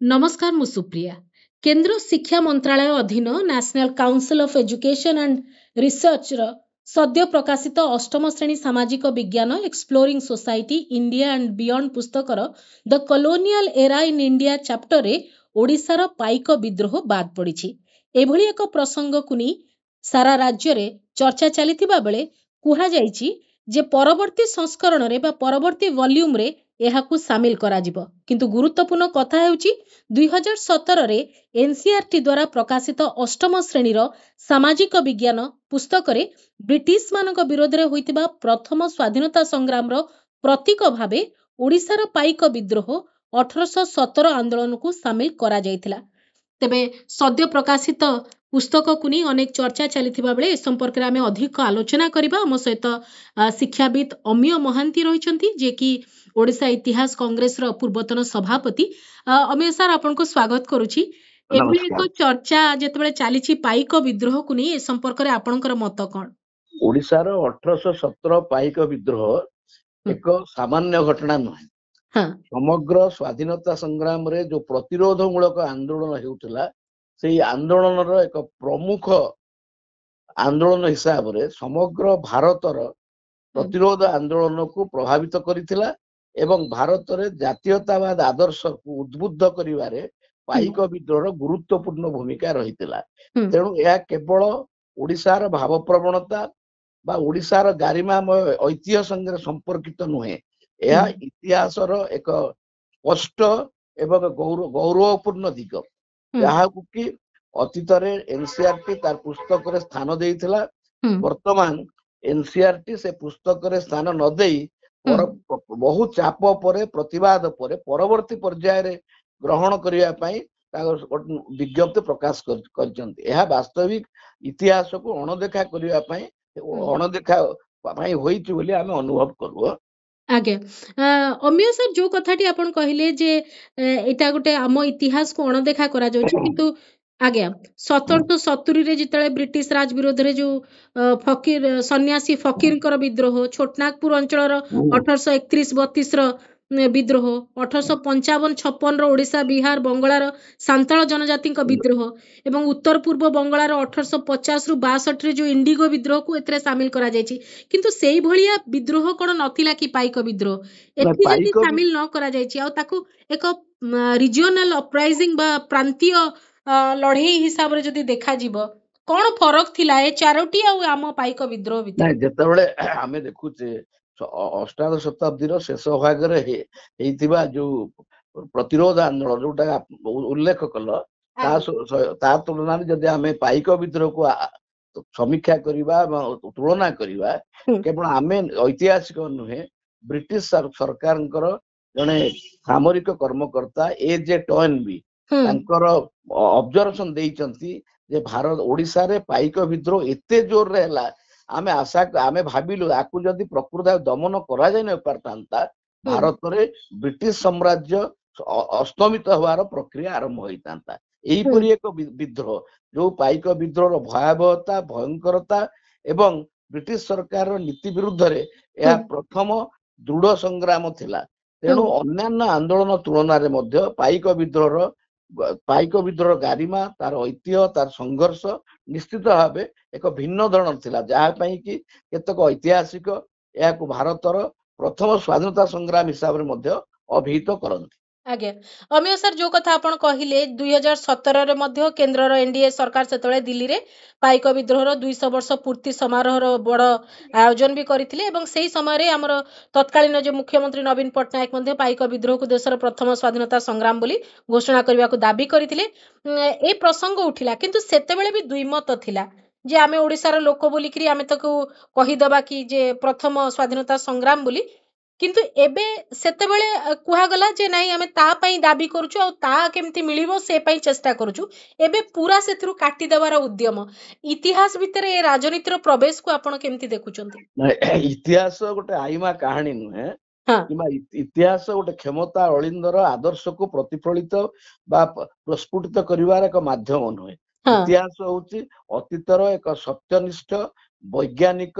नमस्कार मु सुप्रिया। केंद्र शिक्षा मंत्रालय अधीन national council of education and research र सद्य प्रकाशित अष्टम श्रेणी सामाजिक विज्ञान exploring society India and beyond पुस्तकर the colonial era in India chapter रे ओडिशार पाइक विद्रोह बाद पड़ी। एभली एक प्रसंग को नहीं सारा राज्य रे चर्चा चलीथिबा बेले कुहा जायछि जे परवर्ती संस्करण रे बा परवर्ती वॉल्यूम रे एहाकू सामिल करा जिवो। किंतु गुरुत्वपूर्ण कथा हेउछि 2017 रे एनसीईआरटी द्वारा प्रकाशित अष्टम श्रेणी रो सामाजिक विज्ञान पुस्तक रे ब्रिटिश मानक विरोध रे होइतिबा प्रथम स्वाधीनता संग्राम रो प्रतीक भाबे ओडिशार पाइक विद्रोह 1817 आंदोलन को सामिल करा जायतिला। तेबे सद्य प्रकाशित पुस्तक को नहीं अनेक चर्चा चलीथिबा बेले ए संपर्क रे आमे अधिक आलोचना करिबा। हम सहित शिक्षाविद अमीय महांती रहिसंती जे कि ओडिशा इतिहास कांग्रेस रो पूर्वतन सभापति। अमीय सर आपन को स्वागत करूची। एभली एक चर्चा जेतेबेले चालीची पाइक विद्रोह को नहीं ए संपर्क रे आपनकर मत कोन? ओडिशा रो 1817 पाइक विद्रोह एक सामान्य घटना नुहे। समग्र स्वाधीनता संग्राम रे जो प्रतिरोध मूलक आंदोलन हेउतला से आंदोलन रो एक प्रमुख आंदोलन हिसाब रे समग्र भारतर प्रतिरोध आंदोलन को प्रभावित करिथिला एवं भारत रे जातीयतावाद आदर्श को उद्बुद्ध करिवारे पाइक विद्रोह गुरुत्वपूर्ण भूमिका रहितिला। तेणु यह केवल ओडिशार भाव प्रवणता बा ओडिशार गारिमामय ऐतिह्य संगे संपर्कित नुहे। यह इतिहासर एक स्पष्ट एवं गौरवपूर्ण दिग जहाँ कि अतीत रे एनसीईआरटी तार पुस्तक रे स्थान देइथिला। वर्तमान एनसीईआरटी से पुस्तक रे स्थान न देई बहु चाप परे प्रतिवाद परे परवर्ती पर्याय रे ग्रहण करिया पई विज्ञप्ति प्रकाश करचंती। यह वास्तविक इतिहास को अणदेखा करिया पई अणदेखा पई होइछि बोली आमे अनुभव करू। आगे अमीय सर जो कथाटी आपण कहले जे एटा गोटे आम इतिहास को अणदेखा करा जाउछि किंतु आगे 1770 रे जितले ब्रिटिश राज विरोध रे जो फकीर सन्यासी फकीरकर विद्रोह छोटनागपुर अंचल 1831-32 रो विद्रोह 1855-56 रो ओडिशा बिहार बंगलार सांताल जनजाति विद्रोह एवं उत्तर पूर्व बंगलार 1850 रु 62 रे जो इंडिगो विद्रोह को एतरे शामिल करा जायछि। किंतु सेही भलिया विद्रोह कोन नथिला कि पाइक विद्रोह एथि जति शामिल न करा जायछि आ ताकू एक रीजनल अपराइजिंग बा प्रांतीय लड़ाई हिसाब रे जदी देखा जीवो कोन फरक थिला ए चारोटी आ आम पाइक विद्रोह भितर? नै जेतेबेले आमे देखुचे अष्टादश शताब्दी शेष भाग हेइतिबा जो प्रतिरोध आंदोलन जोटा उल्लेख कल ता तुलना जदि आमे पाइक विद्रोह को समीक्षा करिबा तुलना करिबा केवल आमे ऐतिहासिक नुहे ब्रिटिश सरकारंकर जने सामरिक कर्मकर्ता ए.जे. टर्नबी तांकर ऑब्जर्वेशन देइचंती जे भारत ओडिशा रे पाइक विद्रोह एते जोर रे हला आमे आशा आमे भाबिलु आकु जदि प्रकृत दमन करा जाय न पारतांता भारत रे ब्रिटिश साम्राज्य अस्तमित होवार प्रक्रिया आरंभ होइतांता। एही परि एक विद्रोह जो पाइक विद्रोह रो भयावहता भयंकरता एवं ब्रिटिश सरकार रो नीति विरुद्ध रे यह प्रथम दृढ़ संग्राम थिला। तेणु अन्यान्य आंदोलन तुलना रे मध्य पाइक विद्रोह गारिमा तार ऐतिह्य तार संघर्ष निश्चित भाव एक भिन्न धरण थिला जहाँ पई कि केतक ऐतिहासिक या भारतर प्रथम स्वाधीनता संग्राम हिसाब रे मध्य अभिहित करंती। आगे अमीय सर जो कथा आपण कहिले 2017 रे मध्य केंद्र एनडीए सरकार सेतळे दिल्ली रे पाइक विद्रोह 200 वर्ष पूर्ति समारोह बड़ आयोजन भी करथिले एवं सेही समय रे हमर तत्कालीन जो मुख्यमंत्री नवीन पटनायक मध्य पाइक विद्रोह को देशर प्रथम स्वाधीनता संग्राम बोली घोषणा करबा को दाबी करथिले। ए प्रसंग उठिला किंतु सेतेबेले भी दुईमत थिला जे आमे ओडिसार लोक बोली करी आमे तको कहि दबा कि जे प्रथम स्वाधीनता संग्राम बोली किंतु एबे सेतेबेले कुहा गला जे नाही आमे ता पई दाबी करूछु आ ता केमती मिलिबो से पई चेष्टा करूछु। एबे पूरा सेथरु काटी देबार उद्यम इतिहास भितरे ए राजनीतिर प्रवेश को आपण केमती देखुचंती? इतिहास गोटे आईमा कहानी नुहे किमा इतिहास गोटे क्षमता अलिंदर आदर्श को प्रतिफलित बा प्रस्फुटित करिवार एक माध्यम नुहे। इतिहास होउची अतीतर एक सत्यनिष्ठ ବୈଜ୍ଞାନିକ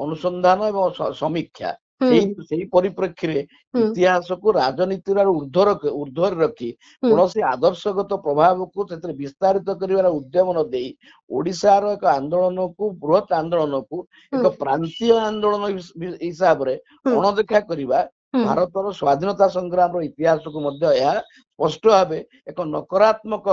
ଅନୁସନ୍ଧାନ ଏବଂ ସମୀକ୍ଷା ହୁଁ ସେଇ ପରିପ୍ରେକ୍ଷୀରେ ହୁଁ ଇତିହାସକୁ ରାଜନୀତିର ଉର୍ଦ୍ଧ୍ୱରେ ରଖି ହୁଁ କୌଣସି ଆଦର୍ଶଗତ ପ୍ରଭାବକୁ ସେଥିରେ ବିସ୍ତାରିତ କରିବାର ଉଦ୍ୟମ ନ ଦେଇ ଓଡିଶାର ଏକ ଆନ୍ଦୋଳନକୁ ବୃହତ ଆନ୍ଦୋଳନକୁ ହୁଁ ଏକ ପ୍ରାନ୍ତୀୟ ଆନ୍ଦୋଳନ ହିସାବରେ ହୁଁ ଅଣଦେଖା କରିବା ହୁଁ ଭାରତର ସ୍ୱାଧୀନତା ସଂଗ୍ରାମର ଇତିହାସକୁ ମଧ୍ୟ ଏହା ସ୍ପଷ୍ଟ ଭାବେ ଏକ ନକାରାତ୍ମକ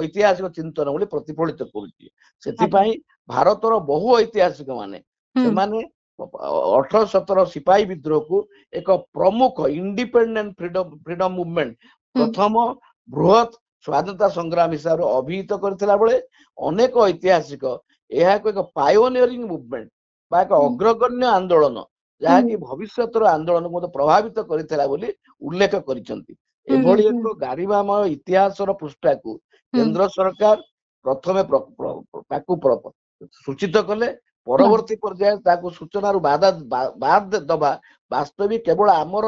ଐତିହାସିକ ଚିନ୍ତନ ବୋଲି ପ୍ରତିଫଳିତ କରୁଛି। ଆଜ୍ଞା ସେଥିପାଇଁ ଭାରତର ବହୁ ଐତିହାସିକ ମାନେ ହୁଁ ସେମାନେ 1817 ସିପାହୀ ବିଦ୍ରୋହକୁ ଏକ ପ୍ରମୁଖ ଇଣ୍ଡିପେଣ୍ଡେଣ୍ଟ ଫ୍ରିଡମ ମୁଭମେଣ୍ଟ ହୁଁ ପ୍ରଥମ ବୃହତ ସ୍ୱାଧୀନତା ସଂଗ୍ରାମ ହିସାବରେ ଅଭିହିତ କରିଥିଲା ବେଳେ ଅନେକ ଐତିହାସିକ ଏହାକୁ ଏକ ପାୟୋନିୟରିଂ ମୁଭମେଣ୍ଟ ବା ଏକ ହୁଁ ଅଗ୍ରଗଣ୍ୟ ଆନ୍ଦୋଳନ ହୁଁ ଯାହାକି ଭବିଷ୍ୟତର ଆନ୍ଦୋଳନକୁ ମଧ୍ୟ ପ୍ରଭାବିତ କରିଥିଲା ବୋଲି ଉଲ୍ଲେଖ କରିଛନ୍ତି। ହୁଁ ଏଭଳି ହୁଁ ଏକ ଗାରିମାମୟ ଇତିହାସର ପୃଷ୍ଠାକୁ ହୁଁ କେନ୍ଦ୍ର ସରକାର ପ୍ରଥମେ ତାକୁ ସୂଚିତ କଲେ, ହୁଁ ପରବର୍ତ୍ତୀ ପର୍ଯ୍ୟାୟରେ ତାକୁ ସୂଚନାରୁ ବାଦ ଦବା ବାସ୍ତବିକ କେବଳ ଆମର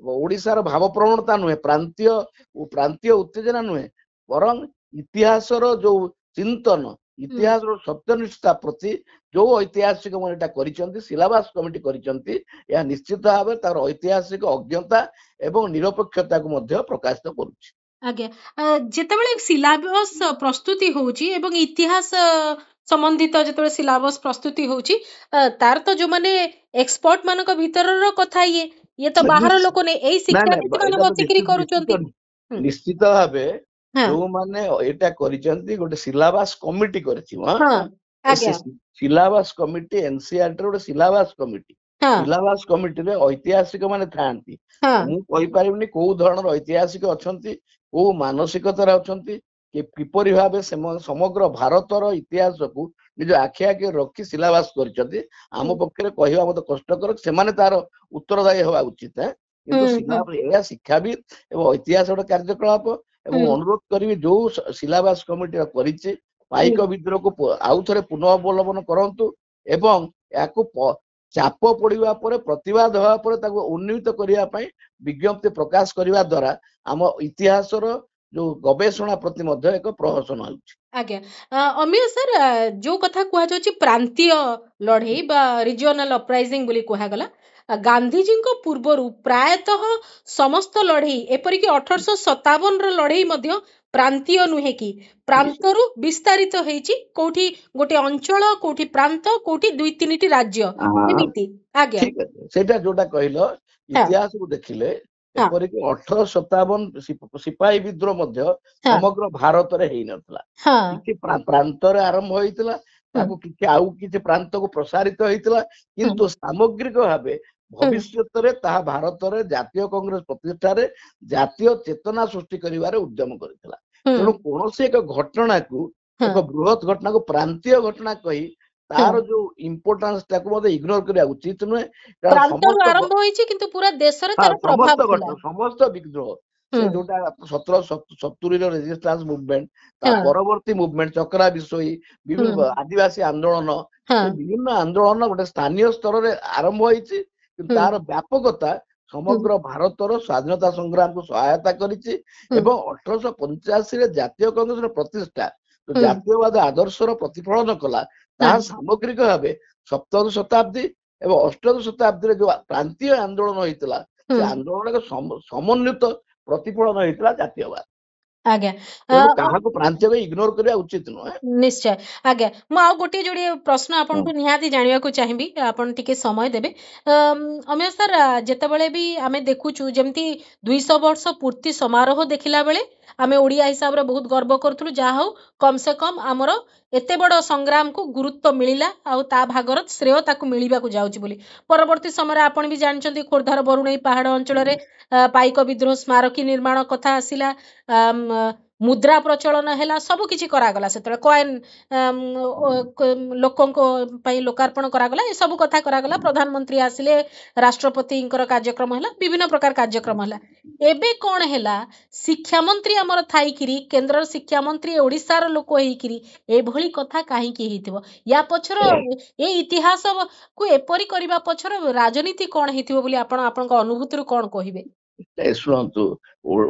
ଓଡିଶାର ଭାବ ପ୍ରବଣତା ନୁହେଁ, ପ୍ରାନ୍ତୀୟ ଉତ୍ତେଜନା ନୁହେଁ, ବରଂ ଇତିହାସର ଯୋଉ ଚିନ୍ତନ, ହୁଁ ଇତିହାସର ସତ୍ୟନିଷ୍ଠତା ପ୍ରତି ଯୋଉ ଐତିହାସିକ ମାନେ ଏଟା କରିଛନ୍ତି, ସିଲାବାସ କମିଟି କରିଛନ୍ତି, ଏହା ନିଶ୍ଚିତ ଭାବେ ତାର ଐତିହାସିକ ଅଜ୍ଞତା ଏବଂ ନିରପେକ୍ଷତାକୁ ମଧ୍ୟ ପ୍ରକାଶିତ କରୁଛି। ଆଜ୍ଞା ଯେତେବେଳେ ସିଲାବସ୍ ପ୍ରସ୍ତୁତି ହଉଛି ଏବଂ ଇତିହାସ ସମ୍ବନ୍ଧିତ ଯେତେବେଳେ ସିଲାବସ୍ ପ୍ରସ୍ତୁତି ହଉଛି ତାର ତ ଯୋଉମାନେ ଏକ୍ସପର୍ଟ ମାନଙ୍କ ଭିତରର କଥା ଇଏ ତ ବାହାର ଲୋକ ନେଇ ଏଇ ଶିକ୍ଷାବିତ ମାନେ ଏଇଟା ତ ବସିକିରି କରୁଛନ୍ତି। ନିଶ୍ଚିତ ଭାବେ ହଁ ଯୋଉମାନେ ଏଇଟା କରିଛନ୍ତି ଗୋଟେ ସିଲାବାସ କମିଟି କରିଛି। ହଁ ଆଜ୍ଞା ସିଲାବାସ କମିଟି ଏନସିଆରଟି ଗୋଟେ ସିଲାବାସ କମିଟି, ହଁ ସିଲାବାସ କମିଟିରେ ଐତିହାସିକ ମାନେ ଥାଆନ୍ତି। ହଁ ମୁଁ କହିପାରିବିନି କୋଉ ଧରଣର ଐତିହାସିକ ଅଛନ୍ତି, କୋଉ ମାନସିକତାରେ ଅଛନ୍ତି, କିପରି ଭାବେ ସମଗ୍ର ଭାରତର ଇତିହାସକୁ ନିଜ ଆଖି ଆଗରେ ରଖି ସିଲାବାସ କରିଛନ୍ତି। ଆମ ପକ୍ଷରେ କହିବା ମତେ କଷ୍ଟକର, ସେମାନେ ତାର ଉତ୍ତରଦାୟୀ ହେବା ଉଚିତ। କିନ୍ତୁ ଏହା ଶିକ୍ଷାବିତ ଏବଂ ଐତିହାସିକ କାର୍ଯ୍ୟକଳାପ ଏବଂ ଅନୁରୋଧ କରିବି ଯୋଉ ସିଲାବାସ କମିଟି କରିଛି ପାଇକ ବିଦ୍ରୋହକୁ ଆଉ ଥରେ ପୁନଃ ଅବଲମ୍ବନ କରନ୍ତୁ ଏବଂ ଏହାକୁ ଚାପ ପଡିବା ପରେ, ପ୍ରତିବାଦ ହେବା ପରେ ତାକୁ ଉନ୍ନୀତ କରିବା ପାଇଁ ବିଜ୍ଞପ୍ତି ପ୍ରକାଶ କରିବା ଦ୍ୱାରା ଆମ ଇତିହାସର ଯୋଉ ଗବେଷଣା ପ୍ରତି ମଧ୍ୟ ଏକ ପ୍ରହସନ ହେଉଛି। ଆଜ୍ଞା ଅମିୟ ସାର୍ ଯୋଉ କଥା କୁହାଯାଉଛି ପ୍ରାନ୍ତୀୟ ଲଢେଇ ବା ରିଜିଓନାଲ ଅପରାଇଜିଂ ବୋଲି କୁହାଗଲା, ଗାନ୍ଧିଜୀଙ୍କ ପୂର୍ବରୁ ପ୍ରାୟତଃ ସମସ୍ତ ଲଢେଇ ଏପରିକି 1857ର ଲଢେଇ ମଧ୍ୟ ପ୍ରାନ୍ତୀୟ ନୁହେଁ କି ପ୍ରାନ୍ତରୁ ବିସ୍ତାରିତ ହେଇଛି, କୋଉଠି ଗୋଟେ ଅଞ୍ଚଳ, କୋଉଠି ପ୍ରାନ୍ତ, କୋଉଠି 2-3ଟି ରାଜ୍ୟ ଏମିତି। ଆଜ୍ଞା ଠିକ ଅଛି, ସେଇଟା ଯୋଉଟା କହିଲ ହଁ ଇତିହାସକୁ ଦେଖିଲେ ହଁ ଏପରିକି 1857 ସିପାହୀ ବିଦ୍ରୋହ ମଧ୍ୟ ହଁ ସମଗ୍ର ଭାରତରେ ହେଇନଥିଲା। ହଁ କିଛି ପ୍ରାନ୍ତରେ ଆରମ୍ଭ ହେଇଥିଲା, ହୁଁ ତାକୁ ଆଉ କିଛି ପ୍ରାନ୍ତକୁ ପ୍ରସାରିତ ହେଇଥିଲା, ହୁଁ କିନ୍ତୁ ସାମଗ୍ରିକ ଭାବେ ହୁଁ ଭବିଷ୍ୟତରେ ତାହା ଭାରତରେ ଜାତୀୟ କଂଗ୍ରେସ ପ୍ରତିଷ୍ଠାରେ ଜାତୀୟ ଚେତନା ସୃଷ୍ଟି କରିବାରେ ଉଦ୍ୟମ କରିଥିଲା। ହୁଁ ତେଣୁ କୌଣସି ଏକ ଘଟଣାକୁ, ହୁଁ ଏକ ବୃହତ ଘଟଣାକୁ ପ୍ରାନ୍ତୀୟ ଘଟଣା କହି ହୁଁ ତାର ଯୋଉ ଇମ୍ପୋର୍ଟାନ୍ସ ତାକୁ ମଧ୍ୟ ଇଗ୍ନୋର କରିବା ଉଚିତ ନୁହେଁ। କାରଣ ପ୍ରାନ୍ତରୁ ଆରମ୍ଭ ହେଇଛି କିନ୍ତୁ ପୁରା ଦେଶରେ ତାର ପ୍ରଭାବ ସମସ୍ତ ଥିଲା। ଘଟଣା, ସମସ୍ତ ବିଦ୍ରୋହ, ହୁଁ ସେ ଯୋଉଟା 1770ର ରେଜିଷ୍ଟାନ୍ସ ମୁଭମେଣ୍ଟ, ତା ହଁ ପରବର୍ତ୍ତୀ ମୁଭମେଣ୍ଟ ଚକ୍ରା ବିଷୋୟୀ, ହୁଁ ବିଭିନ୍ନ ଆଦିବାସୀ ଆନ୍ଦୋଳନ, ହଁ ସେ ବିଭିନ୍ନ ଆନ୍ଦୋଳନ ଗୋଟେ ସ୍ଥାନୀୟ ସ୍ତରରେ ଆରମ୍ଭ ହେଇଛି, କିନ୍ତୁ ହୁଁ ତାର ବ୍ୟାପକତା ହୁଁ ସମଗ୍ର ଭାରତର ସ୍ୱାଧୀନତା ସଂଗ୍ରାମକୁ ସହାୟତା କରିଛି ହୁଁ ଏବଂ 1885ରେ ଜାତୀୟ କଂଗ୍ରେସର ପ୍ରତିଷ୍ଠା ହୁଁ ଜାତୀୟବାଦ ଆଦର୍ଶର ପ୍ରତିଫଳନ କଲା। ହଁ ତାହା ସାମଗ୍ରିକ ଭାବେ ସପ୍ତଦଶ ଶତାବ୍ଦୀ ଏବଂ ଅଷ୍ଟଦଶ ଶତାବ୍ଦୀରେ ଯୋଉ ପ୍ରାନ୍ତୀୟ ଆନ୍ଦୋଳନ ହେଇଥିଲା, ସେ ହୁଁ ଆନ୍ଦୋଳନର ସମନ୍ୱିତ ପ୍ରତିଫଳନ ହେଇଥିଲା ଜାତୀୟବାଦ। ଆଜ୍ଞା ତେଣୁ କାହାକୁ ପ୍ରାନ୍ତୀୟ ଇଗ୍ନୋର କରିବା ଉଚିତ ନୁହେଁ। ନିଶ୍ଚୟ ଆଜ୍ଞା ମୁଁ ଆଉ ଗୋଟିଏ ଯୋଡ଼ିଏ ପ୍ରଶ୍ନ ଆପଣଙ୍କୁ ନିହାତି ଜାଣିବାକୁ ଚାହିଁବି, ଆପଣ ଟିକେ ସମୟ ଦେବେ। ଅମିୟ ସାର୍ ଯେତେବେଳେ ବି ଆମେ ଦେଖୁଛୁ ଯେମିତି 200 ବର୍ଷ ପୂର୍ତ୍ତି ସମାରୋହ ଦେଖିଲା ବେଳେ ଆମେ ଓଡ଼ିଆ ହିସାବରେ ବହୁତ ଗର୍ବ କରୁଥିଲୁ, ଯାହା ହଉ କମ୍ ସେ କମ୍ ଆମର ଏତେ ବଡ଼ ସଂଗ୍ରାମକୁ ଗୁରୁତ୍ୱ ମିଳିଲା ଆଉ ତା ଭାଗର ଶ୍ରେୟ ତାକୁ ମିଳିବାକୁ ଯାଉଛି ବୋଲି। ପରବର୍ତ୍ତୀ ସମୟରେ ଆପଣ ବି ଜାଣିଛନ୍ତି ଖୋର୍ଦ୍ଧାର ବରୁଣେଇ ପାହାଡ଼ ଅଞ୍ଚଳରେ ପାଇକ ବିଦ୍ରୋହ ସ୍ମାରକୀ ନିର୍ମାଣ କଥା ଆସିଲା, ମୁଦ୍ରା ପ୍ରଚଳନ ହେଲା, ସବୁ କିଛି କରାଗଲା, ସେତେବେଳେ କଏନ୍ ଲୋକଙ୍କ ପାଇଁ ଲୋକାର୍ପଣ କରାଗଲା, ଏସବୁ କଥା କରାଗଲା, ପ୍ରଧାନମନ୍ତ୍ରୀ ଆସିଲେ, ରାଷ୍ଟ୍ରପତିଙ୍କର କାର୍ଯ୍ୟକ୍ରମ ହେଲା, ବିଭିନ୍ନ ପ୍ରକାର କାର୍ଯ୍ୟକ୍ରମ ହେଲା। ଏବେ କ'ଣ ହେଲା, ଶିକ୍ଷାମନ୍ତ୍ରୀ ଆମର ଥାଇକିରି, କେନ୍ଦ୍ରର ଶିକ୍ଷାମନ୍ତ୍ରୀ ଓଡ଼ିଶାର ଲୋକ ହେଇକିରି ଏଭଳି କଥା କାହିଁକି ହେଇଥିବ? ୟା ପଛର ଏ ଇତିହାସକୁ ଏପରି କରିବା ପଛର ରାଜନୀତି କ'ଣ ହେଇଥିବ ବୋଲି ଆପଣ ଆପଣଙ୍କ ଅନୁଭୂତିରୁ କ'ଣ କହିବେ? ଶୁଣନ୍ତୁ,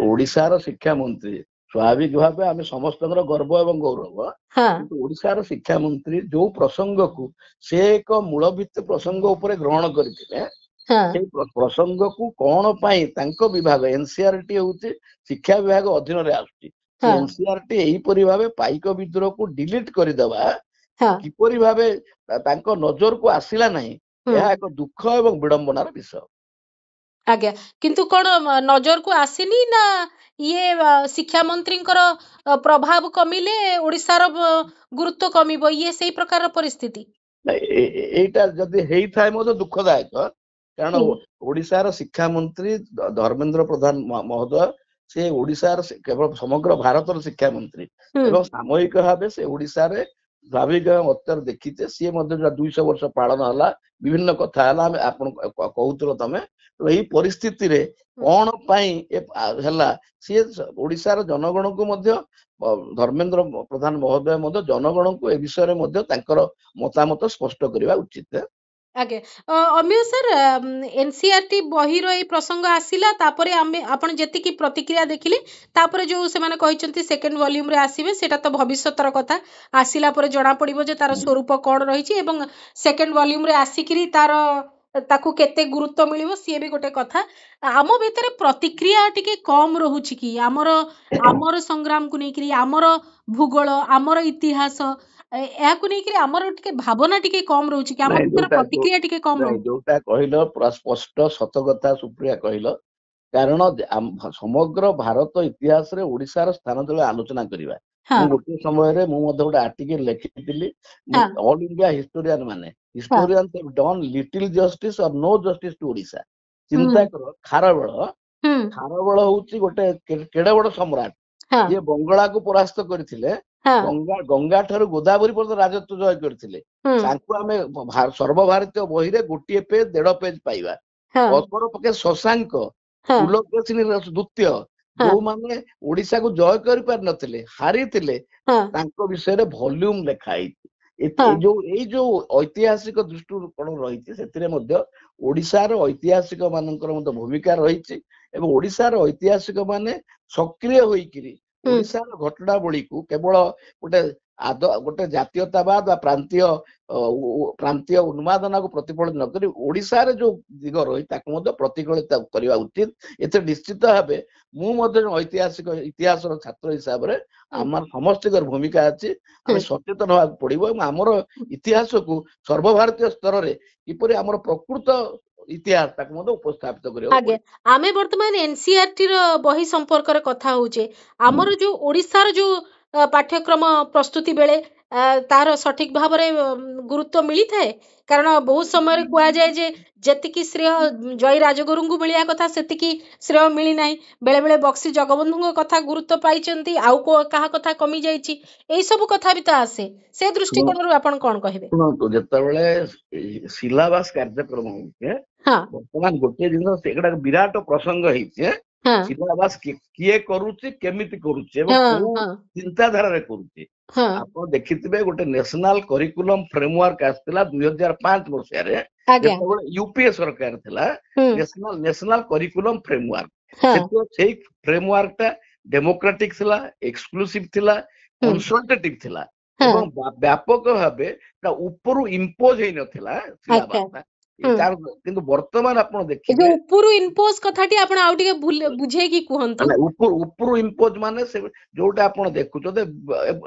ଓଡିଶାର ଶିକ୍ଷାମନ୍ତ୍ରୀ स्वाभाविक भाव आम समस्त गर्व एवं गौरव हाँ किंतु ओडिशार शिक्षा मंत्री जो प्रसंग को से एक मूलभित्त प्रसंग उपर ग्रहण करते हाँ से प्रसंग को कौन पाई तांको विभाग एनसीआरटी होउछि शिक्षा विभाग अधीन रे आसुछि से हाँ एनसीआरटी एहीपरि भावे पाइक विद्रोह को डिलीट करदेवा हाँ किपरि भावे तांको नजर को आसिला नहीं यह एक दुख एवं विडंबनार विषय आज्ञा किंतु कौन नजर को आसीनी ना ये शिक्षा मंत्री प्रभाव कमिले ओडिशार गुरुत्व कमिबो ये सेही प्रकार परिस्थिति एटा जदि हेई थाए मो दुखदायक कारण हम्म, ओडिशार शिक्षा मंत्री धर्मेंद्र प्रधान महोदय से ओडिशार केवल समग्र भारतर शिक्षा मंत्री एवं सामूहिक भाव से ओडिशार स्वाभाविक अत्यार देखीचे सी 200 वर्ष पालन है विभिन्न कथा आप कहूल तमें तो यही परिस्थिति रे कौन है सी ओडिशार जनगण को धर्मेंद्र प्रधान महोदय जनगण को ए विषय मतामत स्पष्ट करने उचित आगे अमिय सर एनसीईआरटी बही रो प्रसंग आसिला तापरे आमे आपण जेतिकी प्रतिक्रिया देखिले तापरे जो से माने कहिसंती सेकंड वॉल्यूम रे आसीबे सेटा तो भविष्यतर कथा आसिला परे जणा पड़िबो जे तार स्वरूप कोन रहिछि एवं सेकंड वॉल्यूम रे आसिकरी तार ताकू केते गुरुत्व मिलिबो सी भी गोटे कथा आम भितरे प्रतिक्रिया टिके कम रहुछि कि आमर संग्राम को नेकरी आमर भूगोल आमर इतिहास आमर टिके भावना टिके कम रहुछि कि आम भितर प्रतिक्रिया टिके कम रहुछि जोटा कहलो पूरा स्पष्ट सत कथा सुप्रिया कहलो कारण समग्र भारत इतिहास रे ओडिशार स्थान जो आलोचना करिवा गोटे समय रे मु गोटे आर्टिकल लिखिथिली ऑल इंडिया हिस्टोरियन माने historians have done little justice और नो जस्टिस टू ओडिशा चिंता करो खारबेल होउची गोटे केडे बड़ सम्राट ये बंगला को परास्त करथिले गंगा ठारू गोदावरी पर्यंत राजत्व जय करथिले तांको आमे सर्वभारतीय बही रे गोटे पेज 1.5 पेज पाइबा अपर पके शशांक पुलकेशिनी द्वितीय जो माने ओडिशा को जय कर पार नथिले हारी थिले तांको विषय रे वॉल्यूम लिखाई जो ऐतिहासिक दृष्टिकोण रही से ओडिशार ऐतिहासिक मानकर भूमिका रही ओडिशार ऐतिहासिक माने सक्रिय होइकिरी ओडिशार घटनावली को केवल गोटे जातीयतावाद प्रांतीय उन्मादना को प्रतिफलित न करी ओडिशार जो दिग रही प्रतिफलित करने उचित एते निश्चित भाव मु ऐतिहासिक इतिहास छात्र हिसाब से आम समस्त भूमिका अच्छी आम सचेतन होगा पड़ो आमर इतिहास को सर्वभारतीय स्तर में किपरि आमर प्रकृत इतिहास उपस्थापित कर आमे वर्तमान एनसीईआरटी रो बही संपर्क रे कथा होचे आमर जो ओडिशार जो पाठ्यक्रम प्रस्तुति बेले तार सठिक भाव में गुरुत्व मिली थाए कारण बहुत समय कह जाए जे जेतिकी श्रेय जय राजगुरु को मिलिया कथा सेतिकी श्रेय मिली नाही बेले बेले बक्सी जगबंधु कथा गुरुत्व पाइचंती आउ को कहा कथा कमी जाइछि एई सब कथा भी तो आसे से दृष्टिकोण रू आपण कोन कहिबे तो जेतेबेले सिलेबस कार्यक्रम होचे वर्तमान गोटे दिन सेगडा विराट प्रसंग होइछे सिलेबस किए करूची केमिति करूची एवं चिंताधारा रे करूची आपण देखिथिबे गोटे नेशनल करिकुलम फ्रेमवर्क आस्तिला 2005 मसिया रे जेतेबेले यूपीए सरकार थिला नेशनल करिकुलम फ्रेमवर्क सेही फ्रेमवर्क ता डेमोक्रेटिक थिला एक्सक्लूसिव थिला कंसल्टेटिव थिला एवं व्यापक भाबे ता ऊपरु इंपोज हेइ नथिला सिलेबस किंतु वर्तमान आपण देखिबे ऊपरु इंपोज कथाटी आपण आउ टिके बुझे की कहंतु ऊपरु इंपोज माने जोटा आपण देखुछते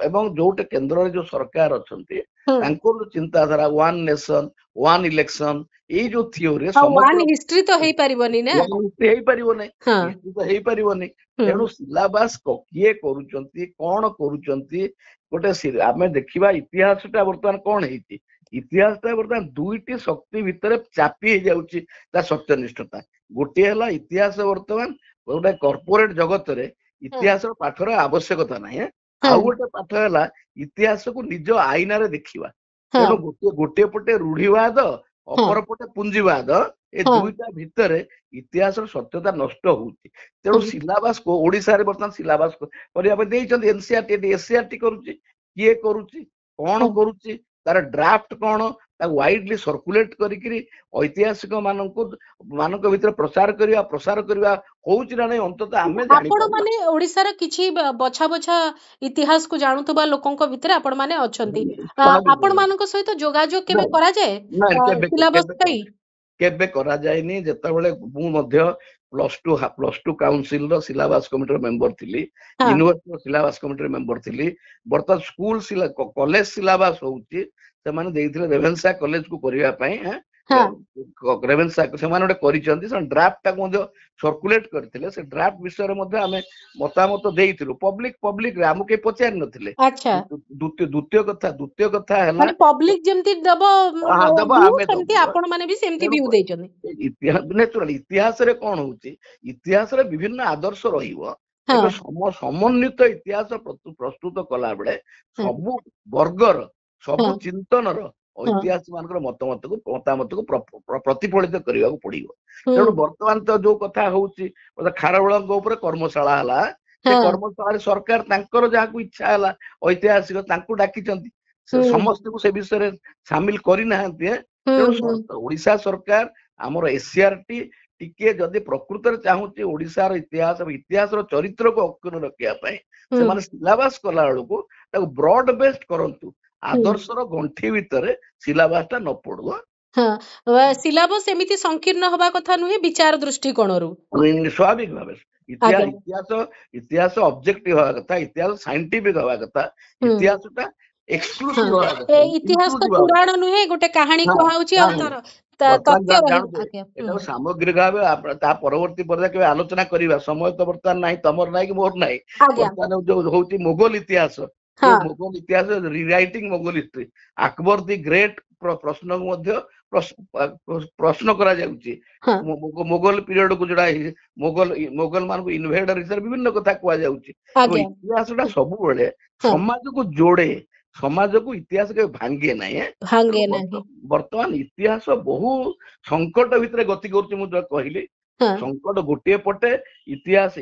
एवं जोटे केंद्र रे जो सरकार अछंती तांको चिंताधारा वन नेशन वन इलेक्शन ए जो थियोरी वन हिस्ट्री तो हेई परिबनी ना हेई परिबनी हिस्ट्री तो हेई परिबनी तेणु सिलेबस किए करूचंती कोन करूचंती गोटे आमे देखिबा इतिहासटा वर्तमान कोन हेती इतिहास बर्तमान दुईटी शक्ति भितर चापी हो जाऊँगी सत्यनिष्ठता गोटे है इतिहास वर्तमान गोटे कॉर्पोरेट जगत रे इतिहास पाठर आवश्यकता ना आउ गोटे पाठ है इतिहास को निज आईना रे देखिबा तेणु गोटे पटे रूढ़ीवाद अपर पटे पुंजीवाद ए दुईटा भितर इतिहास सत्यता नष्ट होउची तेणु सिलेबस को ओडिशा रे वर्तमान सिलेबस को एनसीईआरटी एससीईआरटी करूची किए करूची कोन करूची तार ड्राफ्ट कौन वाइडली सर्कुलेट करिकरी ऐतिहासिक मानक भितर प्रचार करवा होउछि ना नहीं अंततः आमे जानि आपण पारबा। माने ओडिसार किछि बछा बछा इतिहास को जानुथबा लोकंक भितर आपण माने अछंती स्वाभाविक आपण मानक सहित जोगाजोग केबे भाबे करा जाए ना केबे सिलेबस पई केबे करा जायनी जेतेबेले मु मध्य +2 काउंसिल रो सिलेबस कमिटी मेंबर थिली हाँ यूनिवर्सिटी सिलेबस कमिटी मेंबर थिली बर्तमान स्कूल कॉलेज सिलेबस होउची से माने देइथिले रेवेन्सा कॉलेज को करिया पई हाँ रेवेन्सा से माने ओटे करिसंती से ड्राफ्ट ता मध्य सर्कुलेट करथिले से ड्राफ्ट विषय रे मध्य हमें मतामत देइथिलु पब्लिक रे हमके पचार नथिले। अच्छा द्वितीय कथा हैला माने पब्लिक जेमती दब हाँ दबा व्यू आमे सेमती दबु आपण माने भी सेमती तेणु व्यू देइचंदी इतिहास नेचुराल इतिहास रे कौन होउची इतिहास रे विभिन्न आदर्श रहिबो हाँ एक समन्वित इतिहास प्रस्तुत कला बेले हाँ सबु वर्गर सबु हाँ चिंतनर हाँ ऐतिहासिक मानकर मतामत को प्रतिफलित करबा को पड़िबो। तेणु हम्म वर्तमान तो जो कथा होउची खारबेळଙ୍କ ऊपर कर्मशाला हला से हाँ कर्मशाला सरकार तांकर जहा को इच्छा हला ऐतिहासिक तांको डाकिचंती समस्त को से विषय शामिल करी नाहंती। तेणु ओडिशा सरकार आमर एससीआरटी टिके जदि प्रकृत रे चाहूची ओडिशार इतिहास रो चरित्र को अक्षुण्ण रखिया पई से माने सिलेबस कला बेलको ताको ब्रॉड बेस्ड करंतु आदर्श रो गंठी भितरे सिलेबस ता न पड़ो। हाँ सिलेबस एमिति संकीर्ण हवा कथा नुहे विचार दृष्टिकोण रु स्वाभाविक भाव आज्ञा इतिहास ऑब्जेक्टिव हवा कथा इतिहास साइंटिफिक हवा कथा इतिहास ता एक्सक्लूसिव हवा कथा इतिहास तो पुराण नुहे गोटे कहानी कहाउची अंतर तथ्य रही एटा सामग्रिक भाव ता परवर्ती पर्याय के आलोचना करिवा समय तो वर्तमान नाही तमर नाही कि मोर नाही वर्तमान जो होउची मोगल इतिहास जो मोगल इतिहास rewriting Mughal history Akbar the great प्रश्न मध्य प्रश्न करा जाउची मोगल पीरियड को जोड़ा मोगल मान को इन्वेडर हिसाब विभिन्न कथा कुआ जाउची तो इतिहासटा सब बेले समाज को जोड़े समाज को इतिहास के भांगे नहीं वर्तमान इतिहास बहु संकट भितर गति करुच्ची मुझे कहली संकट गोटे पटे इतिहास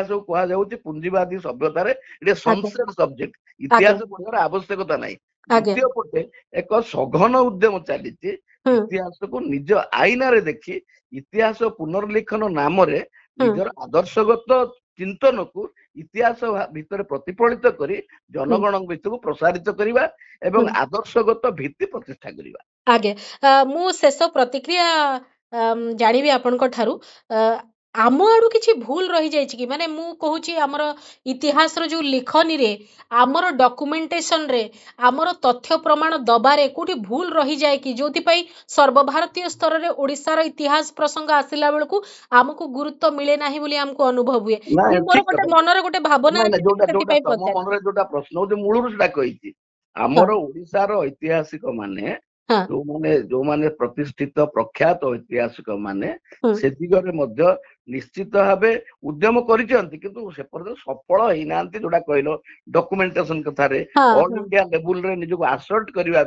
को कहा जाउची पूंजीवादी सभ्यतार ये सनसेट सब्जेक्ट इतिहास पढ़ार आवश्यकता नहीं। द्वितीय पटे एक सघन उद्यम चली इतिहास को निज आईना देखी इतिहास पुनर्लिखन नाम रे निजर आदर्शगत चिंतन को इतिहास भितर प्रतिफलित करी जनगण भितर को प्रसारित करिबा एवं आदर्शगत भित्ति प्रतिष्ठा करिबा। आगे मु शेष प्रतिक्रिया जानिबी आपनको ठारू आम आड़ू किसी भूल रही जाए कि माने मु कहूची आमर इतिहास रो जो लिखनी रे आमर डॉक्यूमेंटेशन रे आमर तथ्य प्रमाण दबारे कोठी भूल रही जाए कि जोथि पई सर्वभारतीय स्तर रे ओडिसा रो इतिहास प्रसंग आसिला बेलकू आमको गुरुत्व मिले नाही बोली हमको अनुभव हुए मोर गोटे मनरे गोटे भावना मनरे जोटा प्रश्न जे मूलरु सेटा कहिची आमर ओडिसा रो ऐतिहासिक माने जो माने प्रतिष्ठित प्रख्यात ऐतिहासिक माने से दिगरे मध्य निश्चित भाव उद्यम करिसेंती किंतु से पर्यंत सफल होई नांती जोटा कहलो डॉक्यूमेंटेशन कथा रे ऑल इंडिया लेवल रे निजो असर्ट करबा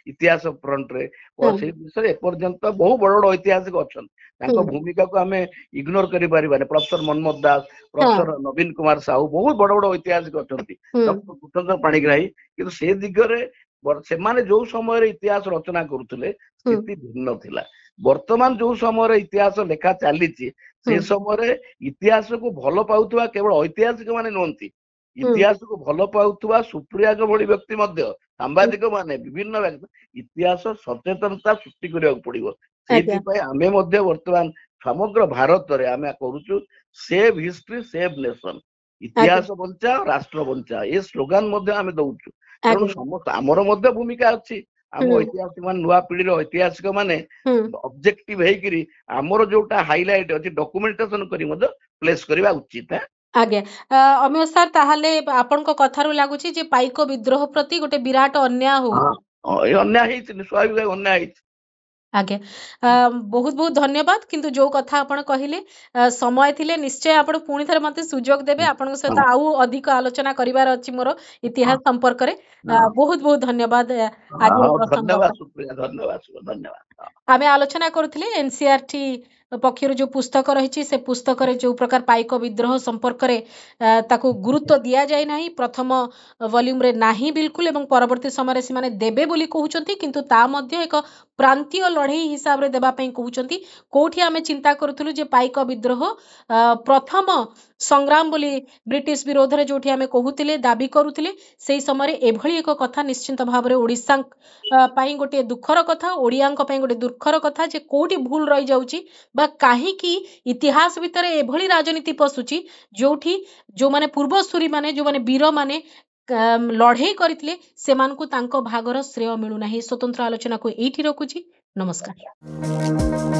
इतिहास फ्रंट रे और से विषय ए पर्यंत बहु बड़ ऐतिहासिक अछन ताको भूमिका को हमें इग्नोर करि परिबाने प्रोफेसर मनमोहन दास प्रोफेसर नवीन कुमार साहू बहुत बड़ ऐतिहासिक अछंती डॉक्टर कुटचंद्र पाणिग्राही किंतु से दिगरे से माने जो समय इतिहास रचना करुले स्थिति भिन्न थिला। वर्तमान जो समय इतिहास लेखा चली से समय इतिहास को भल पाउथुवा केवल ऐतिहासिक माने नहंती इतिहास को भल पाउथुवा सुप्रिया को बड़ी व्यक्ति मध्य सांबादिक माने विभिन्न व्यक्ति इतिहास सचेतनता सृष्टि करिया पड़िबो सेति पय आमे मध्य वर्तमान समग्र भारत रे आमे करूछु सेव हिस्ट्री सेव नेशन इतिहास बंचा राष्ट्र बंचा ये स्लोगान मध्य आमे दउछु तेणु समस्त आमर मध्य भूमिका अच्छी आम ऐतिहासिक मान नुआ पीढ़ी ऐतिहासिक माने ऑब्जेक्टिव हेकरी आमर जोटा हाइलाइट अछि डॉक्यूमेंटेशन करी मध्य प्लेस करबा उचित है। आगे अमिय सर ताहाले आपनको कथारु लागुची जे पाइक विद्रोह प्रति गोटे विराट अन्याय हो अन्याय हेछि स्वाभाविक अन्याय हेछि आगे बहुत बहुत धन्यवाद किंतु जो कथा आपण कहिले समय थिले निश्चय आपण पुणी थरे मते सुजोग देबे आपण सहित आउ अधिक आलोचना करिवार अछि मोर इतिहास संपर्क रे बहुत बहुत धन्यवाद आज धन्यवाद सुप्रिया धन्यवाद। आमे आलोचना करुथिले एनसीईआरटी पक्षर जो पुस्तक रही से पुस्तक रे जो प्रकार पाइक विद्रोह संपर्क रे ताकू गुरुत्व दिया जाय नाही प्रथम वॉल्यूम रे नाही बिल्कुल एवं परवर्ती समय से माने देबे बोली कहउचंती किंतु ता मध्य एक प्रांतीय लड़ई हिसाब रे देबा पई कहउचंती कोठी आमे चिंता करथुलु जे पाइक विद्रोह प्रथम संग्राम बोली ब्रिटिश विरोध रे जोठी आमे कहउतिले दाबी करुतिले सेही समय रे एभली एक कथा निश्चित भाव रे ओडिसा पई गोटे दुखर कथा ओडियांक पई गोटे दुखर कथा जे कोठी भूल रही जाउची बा काहीकि इतिहास भितर एभली राजनीति पशुची जोठी जो माने पूर्वसूरी माने जो माने वीर माने लड़ई करथिले सेमानकु तांको भागर श्रेय मिलु नाही स्वतंत्र आलोचना को एठी रखुची नमस्कार।